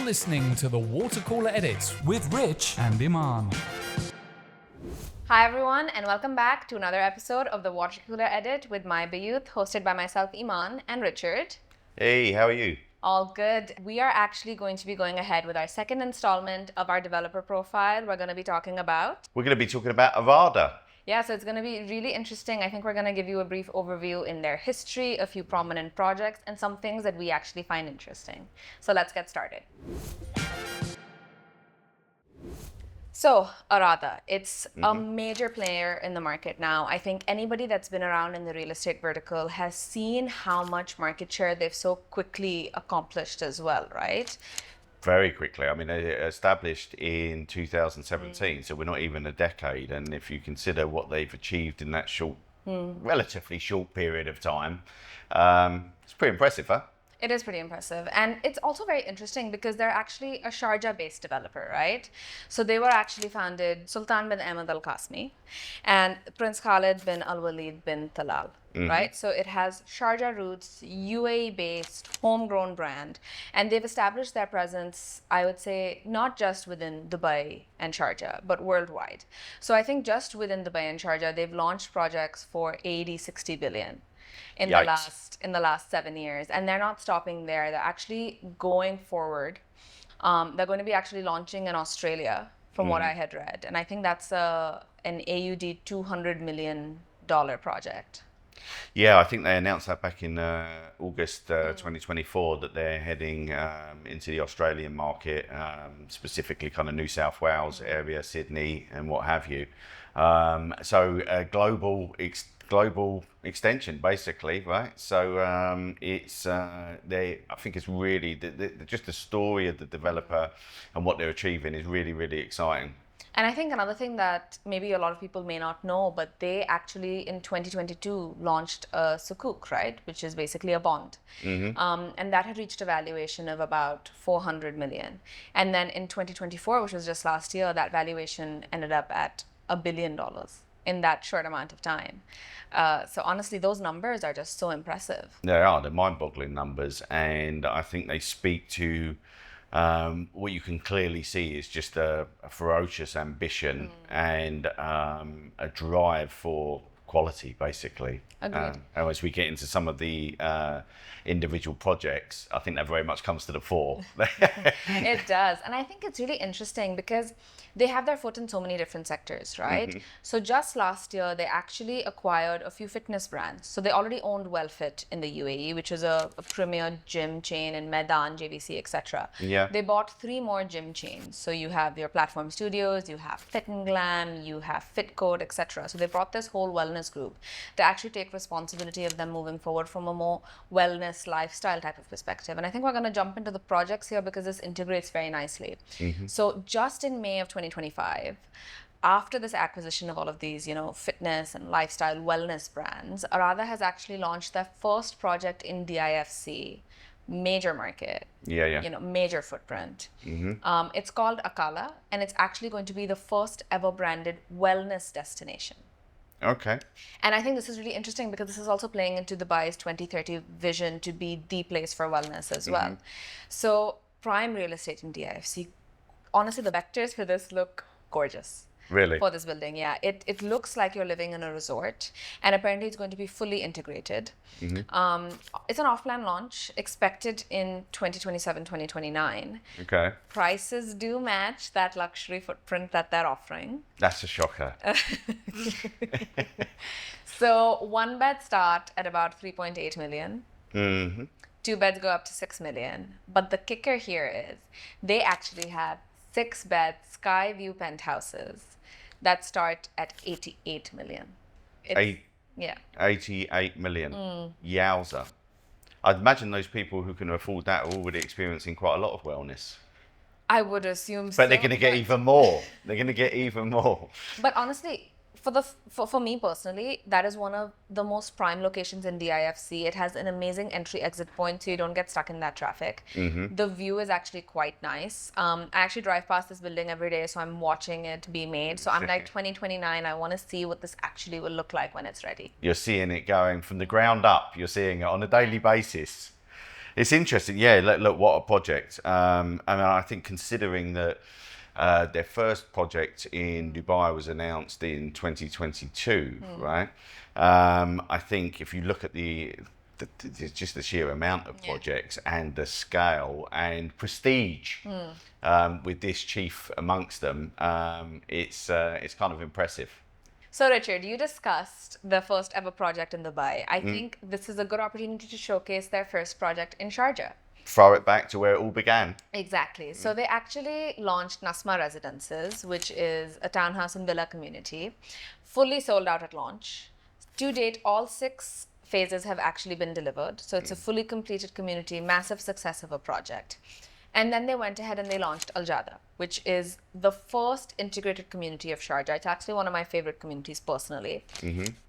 listening to the Watercooler Edit with Rich and Eman. Hi everyone, and welcome back to another episode of the Watercooler Edit with my Bayut, hosted by myself, Eman, and Richard. Hey, how are you? All good. We are actually going to be going ahead with our second installment of our developer profile. We're going to be talking about... We're going to be talking about Arada. Yeah, so it's going to be really interesting. I think we're going to give you a brief overview in their history, a few prominent projects, and some things that we actually find interesting. So let's get started. So, Arada, it's a major player in the market now. I think anybody that's been around in the real estate vertical has seen how much market share they've so quickly accomplished as well, right? Very quickly. I mean, they established in 2017, so we're not even a decade. And if you consider what they've achieved in that relatively short period of time, it's pretty impressive, huh? It is pretty impressive. And it's also very interesting because they're actually a Sharjah-based developer, right? So they were actually founded Sultan bin Ahmed Al Qasmi and Prince Khalid bin Al Walid bin Talal, right? So it has Sharjah roots, UAE-based, homegrown brand. And they've established their presence, I would say, not just within Dubai and Sharjah, but worldwide. So I think just within Dubai and Sharjah, they've launched projects for 60 billion. In the last 7 years, and they're not stopping there. They're actually going forward. They're going to be actually launching in Australia, from what I had read, and I think that's an AUD $200 million project. Yeah, I think they announced that back in August 2024 that they're heading into the Australian market, specifically kind of New South Wales area, Sydney, and what have you. So a global extension, basically, right? So I think it's really just the story of the developer and what they're achieving is really, really exciting. And I think another thing that maybe a lot of people may not know, but they actually in 2022 launched a sukuk, right? Which is basically a bond. And that had reached a valuation of about 400 million. And then in 2024, which was just last year, that valuation ended up at $1 billion in that short amount of time. So honestly, those numbers are just so impressive. They are. They're mind-boggling numbers. And I think they speak to what you can clearly see is just a ferocious ambition and a drive for quality, basically. Agreed. As we get into some of the individual projects, I think that very much comes to the fore. It does. And I think it's really interesting because they have their foot in so many different sectors, right? So just last year, they actually acquired a few fitness brands. So they already owned WellFit in the UAE, which is a premier gym chain in Medan, JVC, etc. Yeah. They bought 3 more gym chains. So you have your Platform Studios, you have Fit and Glam, you have FitCode, etc. So they brought this whole wellness group to actually take responsibility of them moving forward from a more wellness lifestyle type of perspective. And I think we're going to jump into the projects here because this integrates very nicely. So just in May of 2025, after this acquisition of all of these, fitness and lifestyle wellness brands, Arada has actually launched their first project in DIFC, major market, major footprint. It's called Akala, and it's actually going to be the first ever branded wellness destination. Okay. And I think this is really interesting because this is also playing into Dubai's 2030 vision to be the place for wellness as well. So prime real estate in DIFC, honestly, the vectors for this look gorgeous. Really? For this building, yeah. It looks like you're living in a resort, and apparently it's going to be fully integrated. It's an off-plan launch expected in 2027, 2029. Okay. Prices do match that luxury footprint that they're offering. That's a shocker. So 1 bed start at about 3.8 million. 2 beds go up to 6 million. But the kicker here is they actually have 6 bed sky view penthouses that start at 88 million. Yeah. 88 million. Yowza. I'd imagine those people who can afford that are already experiencing quite a lot of wellness. I would assume so. But they're going to get even more. They're going to get even more. But honestly, for me personally, that is one of the most prime locations in DIFC. It has an amazing entry-exit point, so you don't get stuck in that traffic. The view is actually quite nice. I actually drive past this building every day, so I'm watching it be made. So I'm like, 2029, I want to see what this actually will look like when it's ready. You're seeing it going from the ground up. You're seeing it on a daily basis. It's interesting. Yeah, look, what a project. I mean, I think considering that their first project in Dubai was announced in 2022, right? I think if you look at just the sheer amount of projects and the scale and prestige with this chief amongst them, it's kind of impressive. So, Richard, you discussed the first ever project in Dubai. I think this is a good opportunity to showcase their first project in Sharjah. Throw it back to where it all began. Exactly. So they actually launched Nasma Residences, which is a townhouse and villa community, fully sold out at launch. To date, all 6 phases have actually been delivered. So it's a fully completed community, massive success of a project. And then they went ahead and they launched Al Jada, which is the first integrated community of Sharjah. It's actually one of my favorite communities personally.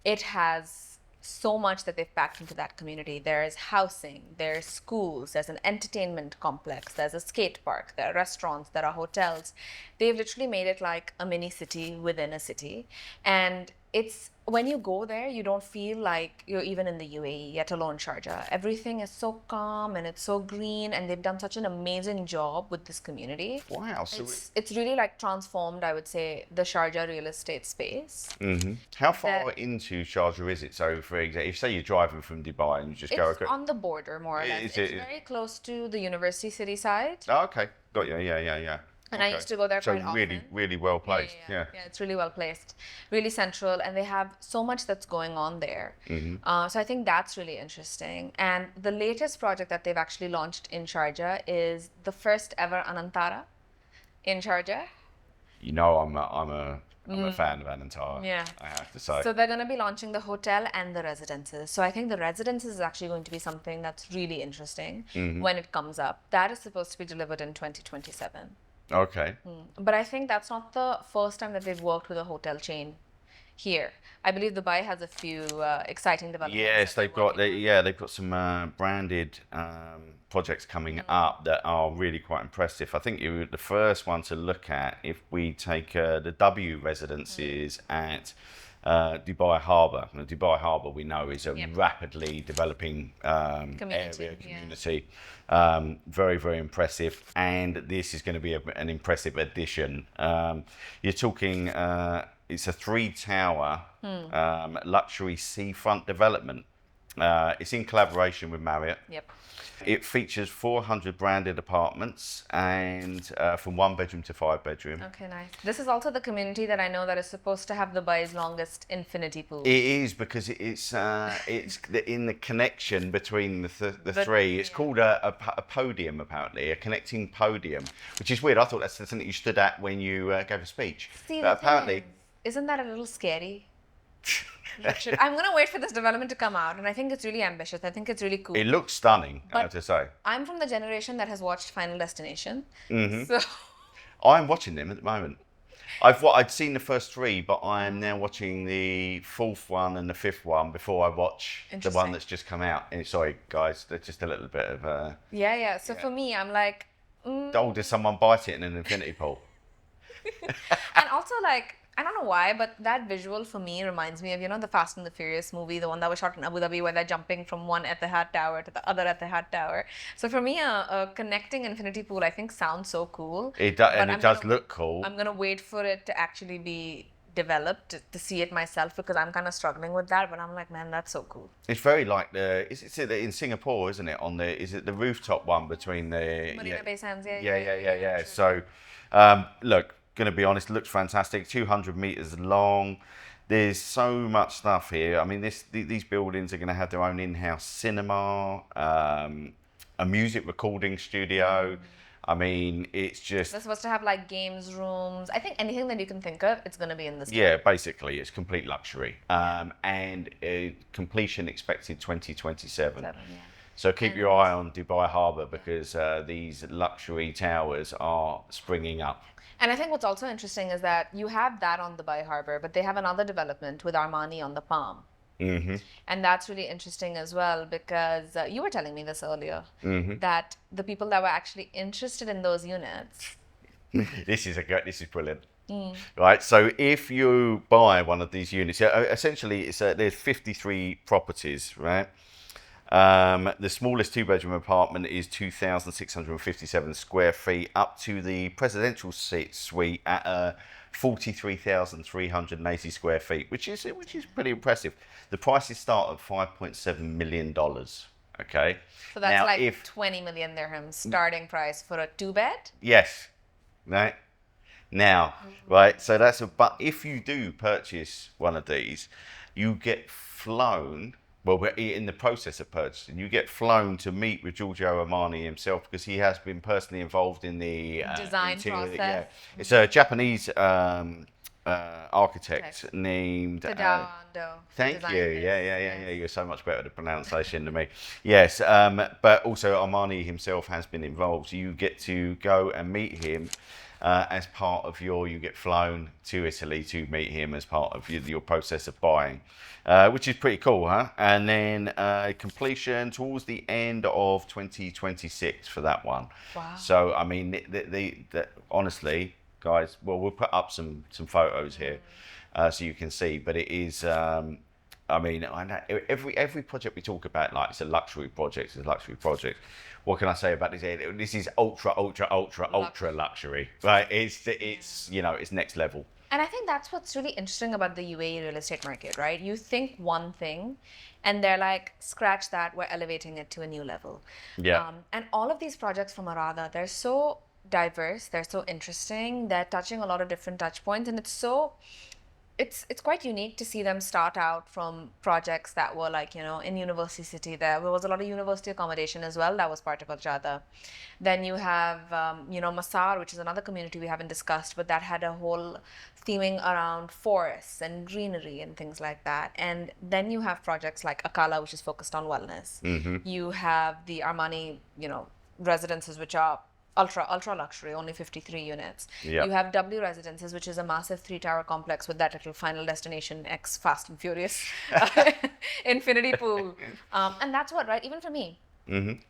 It has so much that they've packed into that community. There's housing, there's schools, there's an entertainment complex, there's a skate park, there are restaurants, there are hotels. They've literally made it like a mini city within a city. And it's, when you go there, you don't feel like you're even in the UAE, let alone Sharjah. Everything is so calm and it's so green, and they've done such an amazing job with this community. Wow. So It's really like transformed, I would say, the Sharjah real estate space. how far into Sharjah is it? So, for example, if say you're driving from Dubai and you just go... It's on the border, more or less. Is It's it- very close to the university city side. Oh, okay. Got you. Yeah. And I used to go there quite So really, often. really well placed. Yeah. Yeah, it's really well placed, really central, and they have so much that's going on there. So I think that's really interesting. And the latest project that they've actually launched in Sharjah is the first ever Anantara in Sharjah. You know, I'm a fan of Anantara. Yeah. I have to say. So they're going to be launching the hotel and the residences. So I think the residences is actually going to be something that's really interesting when it comes up. That is supposed to be delivered in 2027. Okay. But I think that's not the first time that they've worked with a hotel chain here. I believe Dubai has a few exciting developments. Yes, that they've they're got working they've got some branded projects coming up that are really quite impressive. I think you were the first one to look at if we take the W residences at Dubai Harbour. Now, Dubai Harbour, we know, is a rapidly developing community. Very, very impressive. And this is going to be an impressive addition. You're talking, it's a 3-tower luxury seafront development. It's in collaboration with Marriott. Yep. It features 400 branded apartments and from 1 bedroom to 5 bedroom. Okay, nice. This is also the community that I know that is supposed to have Dubai's longest infinity pool. It is, because it's in the connection between the three. It's called a podium, apparently, a connecting podium, which is weird. I thought that's something that you stood at when you gave a speech. See, But apparently, isn't that a little scary? I'm going to wait for this development to come out, and I think it's really ambitious. I think it's really cool. it looks stunning, I have to say. I'm from the generation that has watched Final Destination. So I'm watching them at the moment. I'd seen the first 3, but I am now watching the 4th one and the 5th one before I watch the one Interesting. that's just come out. And sorry, guys, there's just a little bit of... yeah. So for me, I'm like, does someone bite it in an infinity pool? and also like, I don't know why, but that visual for me reminds me of, the Fast and the Furious movie, the one that was shot in Abu Dhabi, where they're jumping from one Etihad tower to the other Etihad tower. So for me, a connecting infinity pool, I think, sounds so cool. It does, and But it does look cool. I'm gonna wait for it to actually be developed to see it myself, because I'm kind of struggling with that. But I'm like, man, that's so cool. It's very like it's in Singapore, isn't it? Is it the rooftop one between the Marina Bay Sands, yeah. So, look, gonna be honest, looks fantastic. 200 meters long. There's so much stuff here. I mean, these buildings are gonna have their own in-house cinema, a music recording studio. I mean, it's just... They're supposed to have like games rooms. I think anything that you can think of, it's gonna be in this. Yeah, basically, it's complete luxury. And completion expected 2027. So keep your eye on Dubai Harbour, because these luxury towers are springing up. And I think what's also interesting is that you have that on Dubai Harbour, but they have another development with Armani on the Palm. And that's really interesting as well, because you were telling me this earlier, that the people that were actually interested in those units. This is brilliant. Right, so if you buy one of these units, essentially there's 53 properties, right? The smallest two-bedroom apartment is 2,657 square feet, up to the presidential suite at 43,380 square feet, which is pretty impressive. The prices start at $5.7 million. Okay. So that's now, like 20 million dirhams starting price for a 2-bed. Yes. Right. Now, right. So but if you do purchase one of these, you get flown. Well, we're in the process of purchasing. You get flown to meet with Giorgio Armani himself because he has been personally involved in the Design interior. process. Yeah, it's a Japanese architect named. Tadao Ando. Thank you. Yeah. You're so much better at the pronunciation than me. Yes, but also Armani himself has been involved. So you get to go and meet him. As part of you get flown to Italy to meet him as part of your process of buying, which is pretty cool, huh? And then completion towards the end of 2026 for that one. Wow. So, I mean, honestly, guys, well, we'll put up some photos here so you can see, but it is... I mean, I know every project we talk about, like it's a luxury project. What can I say about this? This is ultra luxury, right? It's it's next level. And I think that's what's really interesting about the UAE real estate market, right? You think one thing, and they're like, scratch that, we're elevating it to a new level. Yeah. And all of these projects from Arada, they're so diverse, they're so interesting, they're touching a lot of different touch points, and it's quite unique to see them start out from projects that were like, in University City. There was a lot of university accommodation as well. That was part of Arada. Then you have, Masaar, which is another community we haven't discussed, but that had a whole theming around forests and greenery and things like that. And then you have projects like Akala, which is focused on wellness. Mm-hmm. You have the Armani, residences, which are ultra luxury, only 53 units. Yep. You have W Residences, which is a massive 3-tower complex with that little Final Destination X Fast and Furious infinity pool. And that's what, right? Even for me,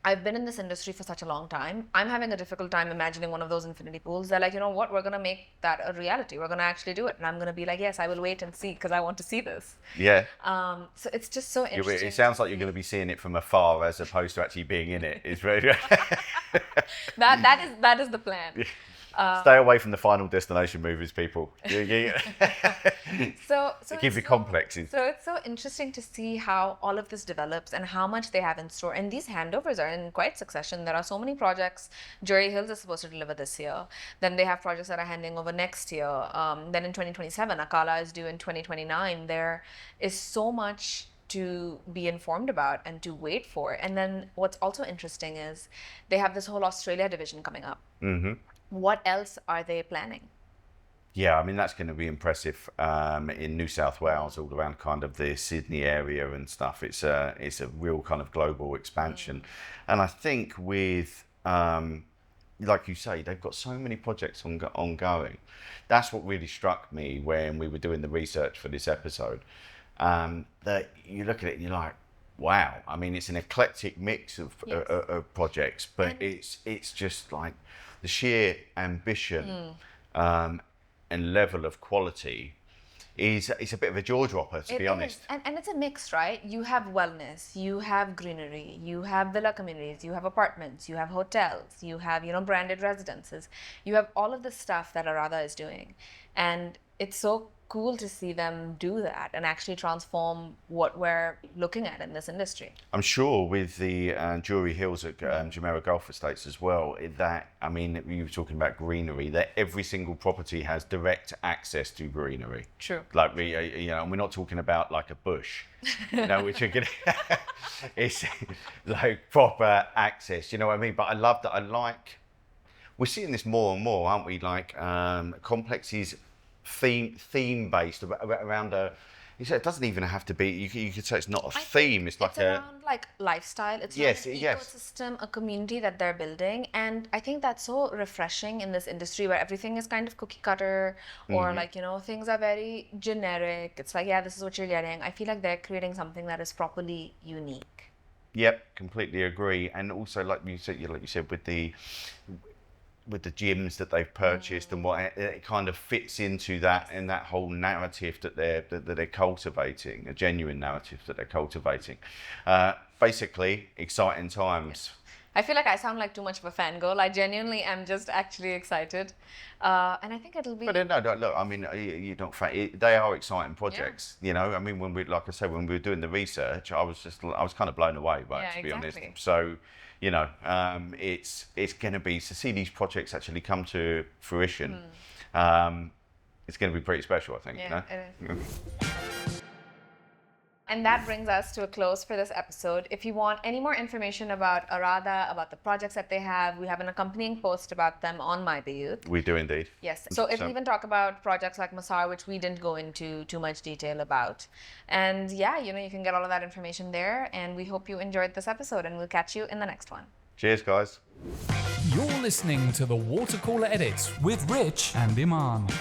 I've been in this industry for such a long time. I'm having a difficult time imagining one of those infinity pools. They're like, you know what? We're going to make that a reality. We're going to actually do it. And I'm going to be like, yes, I will wait and see because I want to see this. Yeah. So it's just so interesting. It sounds like you're going to be seeing it from afar as opposed to actually being in it. It's very... that is the plan. Stay away from the Final Destination movies, people. So give you complexes. So it's so interesting to see how all of this develops and how much they have in store. And these handovers are in quite succession. There are so many projects. Jury Hills is supposed to deliver this year. Then they have projects that are handing over next year. Then in 2027, Akala is due in 2029. There is so much to be informed about and to wait for. And then what's also interesting is they have this whole Australia division coming up. Mm-hmm. What else are they planning? Yeah, I mean, that's going to be impressive in New South Wales, all around kind of the Sydney area and stuff. It's a real kind of global expansion. And I think with, like you say, they've got so many projects ongoing. That's what really struck me when we were doing the research for this episode. That you look at it and you're like, wow. I mean, it's an eclectic mix of projects, but it's just like the sheer ambition and level of quality it's a bit of a jaw dropper, to be honest. And it's a mix, right? You have wellness, you have greenery, you have villa communities, you have apartments, you have hotels, you have, branded residences. You have all of the stuff that Arada is doing. And it's so cool to see them do that and actually transform what we're looking at in this industry. I'm sure with the Jury Hills at Jumeirah Golf Estates as well, that, I mean, you were talking about greenery, that every single property has direct access to greenery. True. Like, and we're not talking about like a bush, which are it's like proper access, you know what I mean? But I love that. We're seeing this more and more, aren't we? Like complexes theme based around it doesn't even have to be, you could say it's not a theme, it's like around like lifestyle, it's yes, like an yes. ecosystem, a community that they're building. And I think that's so refreshing in this industry where everything is kind of cookie cutter or like, things are very generic. It's like, yeah, this is what you're getting. I feel like they're creating something that is properly unique. Yep, completely agree. And also, like you said with the gyms that they've purchased and what it kind of fits into that, and that whole narrative that they're cultivating, a genuine narrative that they're cultivating. basically, exciting times. I feel like I sound like too much of a fangirl. I genuinely am just actually excited. And I think it'll be... But no, look, I mean, you don't. They are exciting projects, you know. I mean, like I said, when we were doing the research, I was kind of blown away by it, to be honest. So, you know, it's going to be to see these projects actually come to fruition. It's going to be pretty special, I think. Yeah, you know? it is. And that brings us to a close for this episode. If you want any more information about Arada, about the projects that they have, we have an accompanying post about them on my Bayut. We do indeed. Yes. So it'll even talk about projects like Masaar, which we didn't go into too much detail about. And yeah, you know, you can get all of that information there. And we hope you enjoyed this episode, and we'll catch you in the next one. Cheers, guys. You're listening to the Watercooler Edit with Rich and Eman.